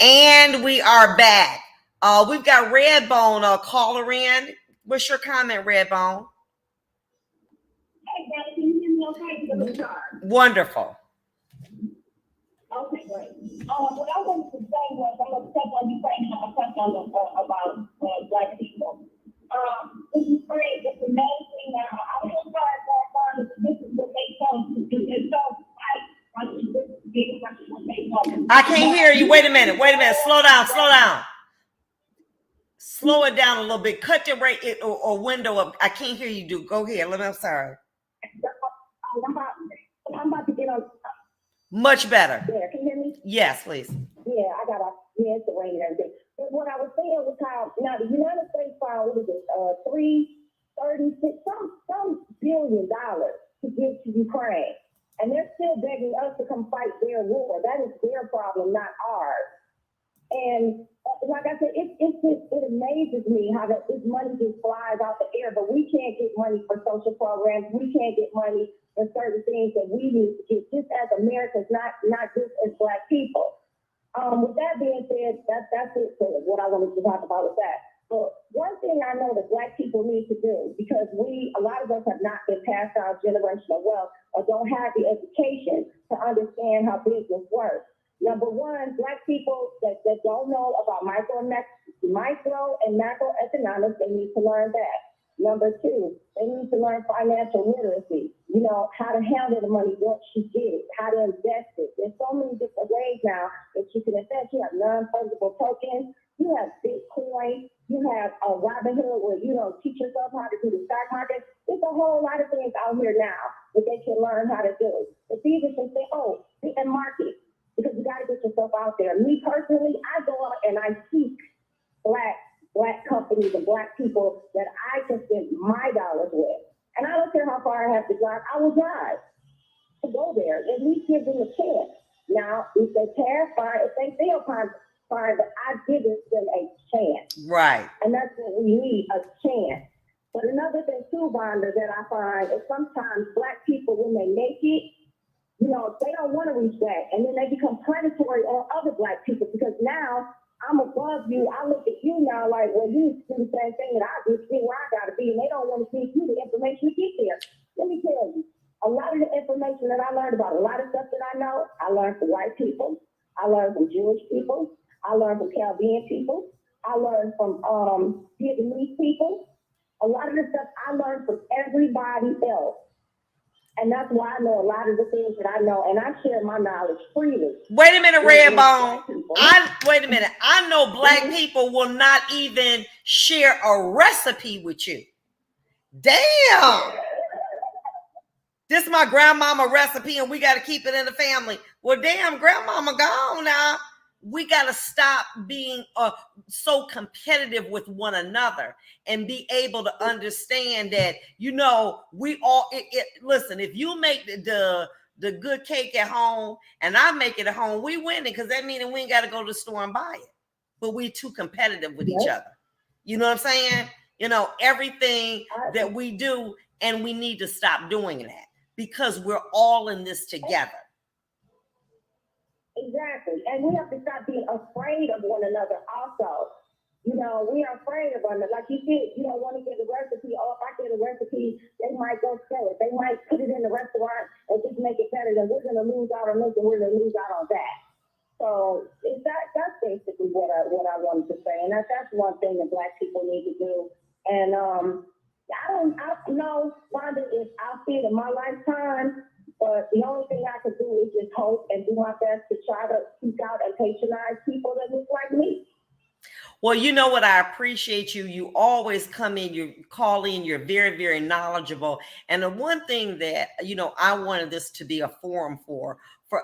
And we are back. We've got Redbone caller in. What's your comment, Redbone? Hey, guys, can you hear me okay? Because of the car. Wonderful. Okay, great. What I wanted to say was, I'm going to touch on you saying how I touched on about Black people. This is great. It's amazing. I was surprised that this is what they told to do. It's so right. I can't hear you. Wait a minute. Slow down. Slow it down a little bit. Cut the rate or window up. I can't hear you. Go ahead. I'm sorry. I'm about to get on. Much better. Yeah, can you hear me? Yes, please. Yeah, it's the rain and everything. But what I was saying was how now the United States found what is it, $336 some billion to give to Ukraine. And they're still begging us to come fight their war. That is their problem, not ours. And like I said, it amazes me how this money just flies out the air, but we can't get money for social programs. We can't get money for certain things that we need to get just as Americans, not just as Black people. With that being said, that's it for what I wanted to talk about with that. But one thing I know that Black people need to do, because a lot of us have not been passed down generational wealth or don't have the education to understand how business works. Number one, Black people that don't know about micro and macroeconomics, they need to learn that. Number two, they need to learn financial literacy. You know, how to handle the money once you get it, how to invest it. There's so many different ways now that you can invest. You have non-fungible tokens. You have Bitcoin. You have Robinhood, where teach yourself how to do the stock market. There's a whole lot of things out here now that they can learn how to do. But these are some things. And market, because you got to get yourself out there. Me personally, I go out and I seek Black companies and Black people that I can spend my dollars with. And I don't care how far I have to drive. I will drive to go there. At least give them a chance. Now, if they can't find, if they feel fine, but I give them a chance. Right. And that's what we need, a chance. But another thing too, Vonda, that I find is sometimes Black people, when they make it, they don't want to reach back. And then they become predatory on other Black people, because now I'm above you. I look at you now like, well, you do the same thing that I do, see where I got to be. And they don't want to give you the information to get there. Let me tell you, a lot of the information that I learned about, a lot of stuff that I know, I learned from white people. I learned from Jewish people. I learned from Caribbean people. I learned from Vietnamese people. A lot of the stuff I learned from everybody else. And that's why I know a lot of the things that I know, and I share my knowledge freely. Wait a minute, Redbone. Wait a minute. I know Black people will not even share a recipe with you. Damn. This is my grandmama recipe, and we got to keep it in the family. Well, damn, grandmama gone now. We got to stop being so competitive with one another and be able to understand that, we all, listen, if you make the good cake at home and I make it at home, we winning, because that means we ain't got to go to the store and buy it. But we too competitive with each other. You know what I'm saying? Everything that we do, and we need to stop doing that, because we're all in this together. Exactly. And we have to stop being afraid of one another also. We are afraid of one another. Like you said, you don't want to get a recipe. Oh, if I get a recipe, they might go sell it. They might put it in the restaurant and just make it better. Then we're going to lose out on this and we're going to lose out on that. So that's basically what I wanted to say. And that's one thing that Black people need to do. And I don't know, Vonda, if I'll see it in my lifetime. But the only thing I could do is just hope and do my best to try to seek out and patronize people that look like me. Well, you know what? I appreciate you. You always come in, you call in, you're very, very knowledgeable. And the one thing that, I wanted this to be a forum for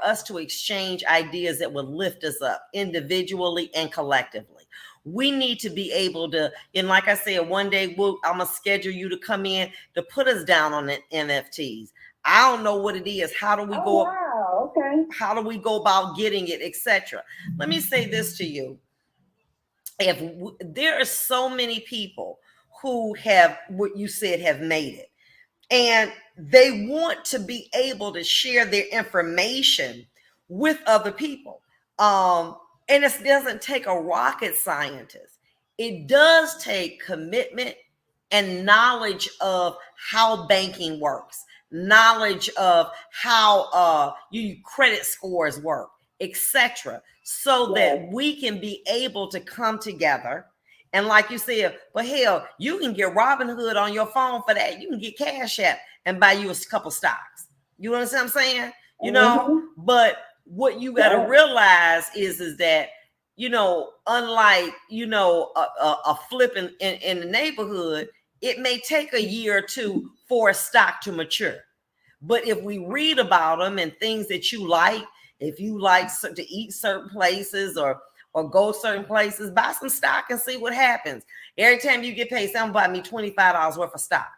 us to exchange ideas that would lift us up individually and collectively. We need to be able to, and like I said, one day I'm going to schedule you to come in to put us down on the NFTs. I don't know what it is. How do we go? Wow, okay. How do we go about getting it, etc.? Let me say this to you. There are so many people who have, what you said, have made it, and they want to be able to share their information with other people. And it doesn't take a rocket scientist. It does take commitment and knowledge of how banking works, knowledge of how your credit scores work, etc., so that we can be able to come together. And like you said, but hell, you can get Robinhood on your phone for that. You can get Cash App and buy you a couple stocks. You understand what I'm saying? You know, but what you got to realize is that, you know, unlike, you know, a flip in the neighborhood, it may take a year or two for a stock to mature. But if we read about them and things that you like, if you like to eat certain places or go certain places, buy some stock and see what happens. Every time you get paid, someone buy me $25 worth of stock.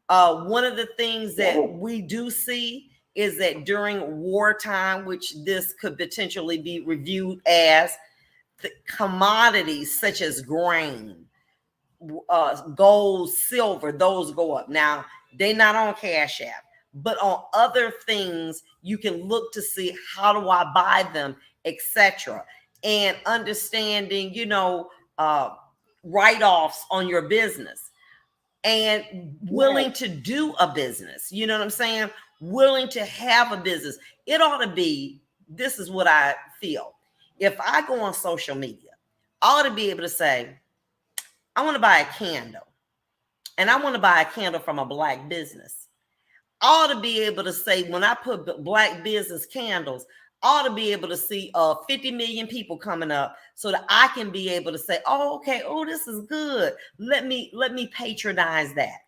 One of the things that we do see is that during wartime, which this could potentially be reviewed as, the commodities such as grain, gold, silver, those go up. Now, they're not on Cash App, but on other things, you can look to see how do I buy them, etc. And understanding, you know, write-offs on your business and willing to do a business. You know what I'm saying? Willing to have a business. It ought to be, this is what I feel. If I go on social media, I ought to be able to say, I want to buy a candle, and I want to buy a candle from a Black business. I ought to be able to say, when I put Black business candles, I ought to be able to see 50 million people coming up so that I can be able to say, oh, okay, oh, this is good. Let me patronize that.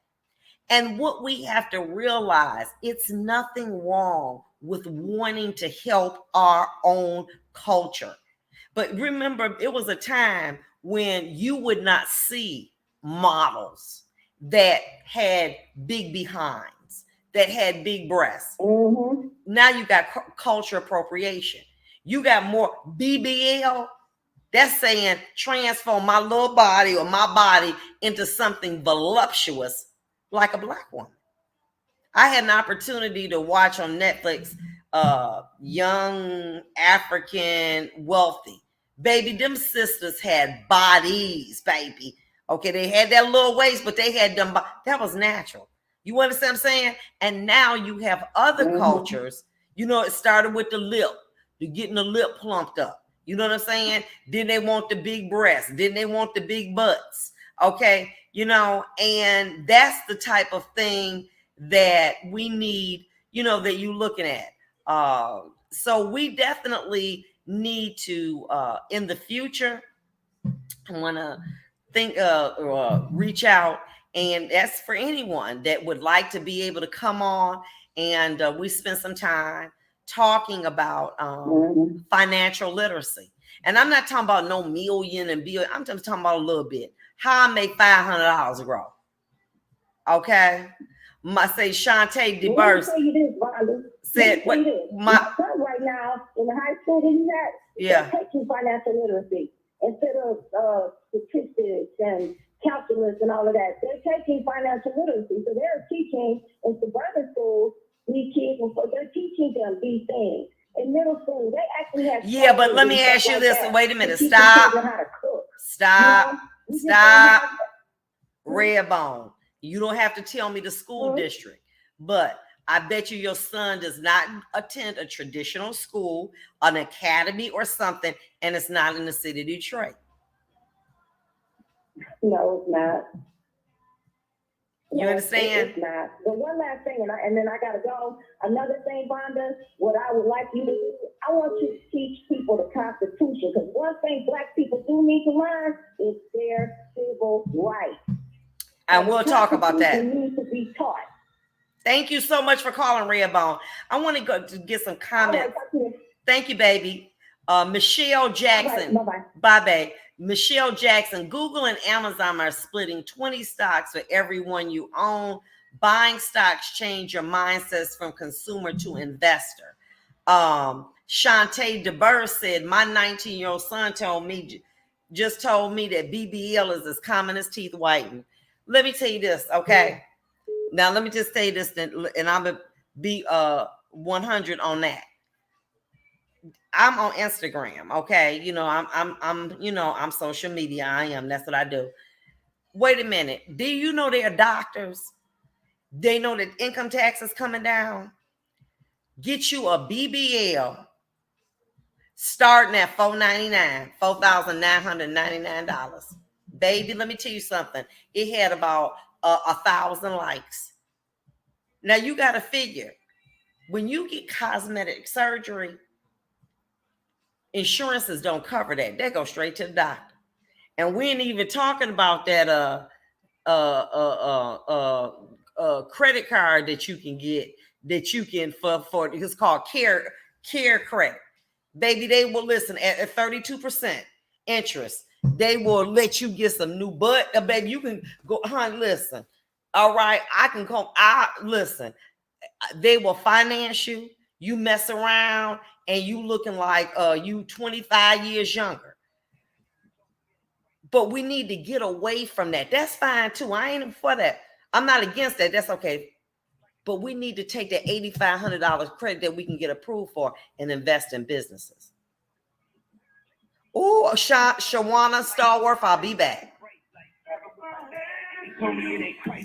And what we have to realize, it's nothing wrong with wanting to help our own culture. But remember, it was a time when you would not see models that had big behinds, that had big breasts. Now you got culture appropriation. You got more BBL. That's saying transform my little body or my body into something voluptuous like a Black woman. I had an opportunity to watch on Netflix Young African Wealthy. Baby, them sisters had bodies, baby. Okay, they had that little waist, but they had them. That was natural. You understand what I'm saying? And now you have other cultures. You know, it started with the lip. You're getting the lip plumped up. You know what I'm saying? Then they want the big breasts. Then they want the big butts. Okay, you know, and that's the type of thing that we need, you know, that you're looking at. So we definitely need to, in the future, I want to think, reach out. And that's for anyone that would like to be able to come on and we spend some time talking about financial literacy. And I'm not talking about no million and billion. I'm just talking about a little bit. How I make $500 grow. Okay. Say Shantae DeBurse said what my son right now in the high school that he's at, they're teaching financial literacy instead of statistics and calculus and all of that. They're taking financial literacy, so they're teaching in suburban schools these kids. They're teaching them these things in middle school. They actually have but let me ask you this. Wait a minute. Stop. Redbone. You don't have to tell me the school district, but I bet you your son does not attend a traditional school, an academy or something, and it's not in the city of Detroit. No, it's not. You understand? It's not. But one last thing, and then I gotta go. Another thing, Vonda, what I would like you to do, I want you to teach people the Constitution, because one thing Black people do need to learn is their civil rights. And we'll talk about that. Needs to be taught. Thank you so much for calling, Redbone. I want to go to get some comments. Right, thank you, baby. Michelle Jackson. Bye-bye. Bye, babe. Michelle Jackson. Google and Amazon are splitting 20 stocks for every one you own. Buying stocks change your mindsets from consumer to investor. Shantae DeBurse said, my 19-year-old son just told me that BBL is as common as teeth whitening. Let me tell you this, okay? Now, let me just say this, and I'm going to be 100 on that. I'm on Instagram, okay? You know, I'm social media. I am. That's what I do. Wait a minute. Do you know they're doctors? They know that income tax is coming down. Get you a BBL starting at $499, $4,999. Baby, let me tell you something. It had about 1,000 likes. Now you got to figure, when you get cosmetic surgery, insurances don't cover that. They go straight to the doctor. And we ain't even talking about that credit card that you can get, that you can for it's called care credit. Baby, they will listen at 32% interest. They will let you get some new butt. Baby, you can go, honey, listen. All right, I can come. Listen. They will finance you. You mess around and you looking like you 25 years younger. But we need to get away from that. That's fine too. I ain't for that. I'm not against that. That's okay. But we need to take that $8,500 credit that we can get approved for and invest in businesses. Oh, Shawana Starworth, I'll be back.